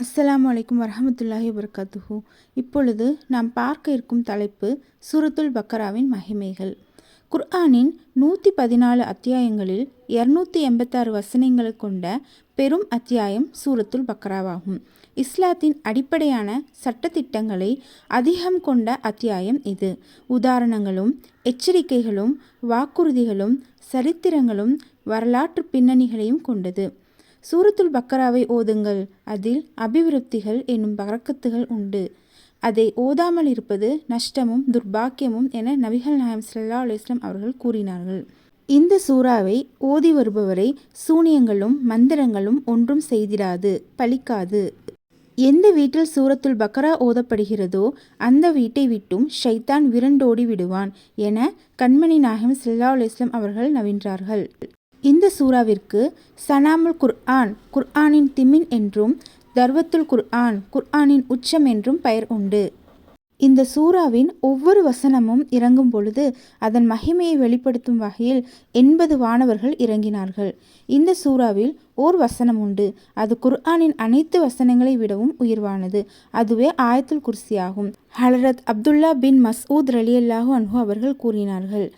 அஸ்ஸலாமு அலைக்கும் வரஹமத்துல்லாஹி வபரகாத்துஹு. இப்பொழுது நாம் பார்க்க இருக்கும் தலைப்பு சூரத்துல் பக்கராவின் மகிமைகள். குர்ஆனின் 114 அத்தியாயங்களில் 286 வசனங்களை கொண்ட பெரும் அத்தியாயம் சூரத்துல் பக்கராவாகும். இஸ்லாத்தின் அடிப்படையான சட்டத்திட்டங்களை அதிகம் கொண்ட அத்தியாயம் இது. உதாரணங்களும் எச்சரிக்கைகளும் வாக்குறுதிகளும் சரித்திரங்களும் வரலாற்று பின்னணிகளையும் கொண்டது. சூரத்துல் பக்கராவை ஓதுங்கள், அதில் அபிவிருத்திகள் என்னும் பரக்கத்துகள் உண்டு. அதை ஓதாமல் இருப்பது நஷ்டமும் துர்பாக்கியமும் என நபிகள் நாயகம் ஸல்லல்லாஹு அலைஹி வஸல்லம் அவர்கள் கூறினார்கள். இந்த சூறாவை ஓதி வருபவரை சூனியங்களும் மந்திரங்களும் ஒன்றும் செய்திடாது, பலிக்காது. எந்த வீட்டில் சூரத்துல் பக்கரா ஓதப்படுகிறதோ அந்த வீட்டை விட்டும் ஷைத்தான் விரண்டோடி விடுவான் என கண்மணி நாயகம் ஸல்லல்லாஹு அலைஹி வஸல்லம் அவர்கள் நவின்றார்கள். இந்த சூறாவிற்கு சனாமுல் குர்ஆன், குர்ஆனின் திமின் என்றும், தர்வத்துல் குர்ஆன், குர்ஆனின் உச்சம் என்றும் பெயர் உண்டு. இந்த சூறாவின் ஒவ்வொரு வசனமும் இறங்கும் பொழுது அதன் மகிமையை வெளிப்படுத்தும் வகையில் 80 வானவர்கள் இறங்கினார்கள். இந்த சூறாவில் ஓர் வசனம் உண்டு, அது குர்ஆனின் அனைத்து வசனங்களை விடவும் உயர்வானது. அதுவே ஆயத்துல் குர்சியாகும். ஹலரத் அப்துல்லா பின் மஸ்ஊத் ரலியல்லாஹு அன்ஹு அவர்கள் கூறினார்கள்,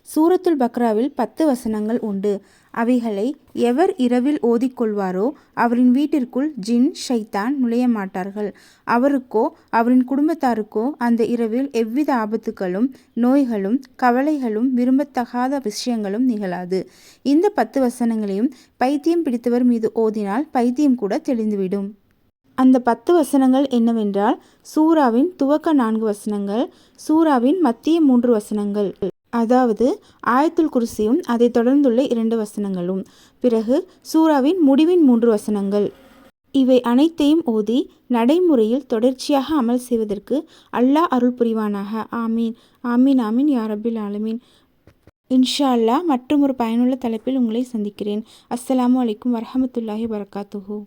சூரத்துல் பக்ராவில் 10 வசனங்கள் உண்டு. அவைகளை எவர் இரவில் ஓதிக்கொள்வாரோ அவரின் வீட்டிற்குள் ஜின் ஷைத்தான் நுழைய மாட்டார்கள். அவருக்கோ அவரின் குடும்பத்தாருக்கோ அந்த இரவில் எவ்வித ஆபத்துகளும் நோய்களும் கவலைகளும் விரும்பத்தகாத விஷயங்களும் நிகழாது. இந்த 10 வசனங்களையும் பைத்தியம் பிடித்தவர் மீது ஓதினால் பைத்தியம் கூட தெளிந்துவிடும். அந்த 10 வசனங்கள் என்னவென்றால், சூறாவின் துவக்க 4 வசனங்கள், சூறாவின் மத்திய 3 வசனங்கள், அதாவது ஆயத்துல் குர்சியும் அதை தொடர்ந்துள்ள 2 வசனங்களும், பிறகு சூறாவின் முடிவின் 3 வசனங்கள். இவை அனைத்தையும் ஓதி நடைமுறையில் தொடர்ச்சியாக அமல் செய்வதற்கு அல்லாஹ் அருள் புரிவானாக. ஆமீன் ஆமீன் ஆமீன் யா ரப்பில் ஆலமீன். இன்ஷா அல்லாஹ் மற்றும் ஒரு பயனுள்ள தலைப்பில் உங்களை சந்திக்கிறேன். அஸ்ஸலாமு அலைக்கும் வரஹமத்துல்லாஹி வபரகாத்துஹு.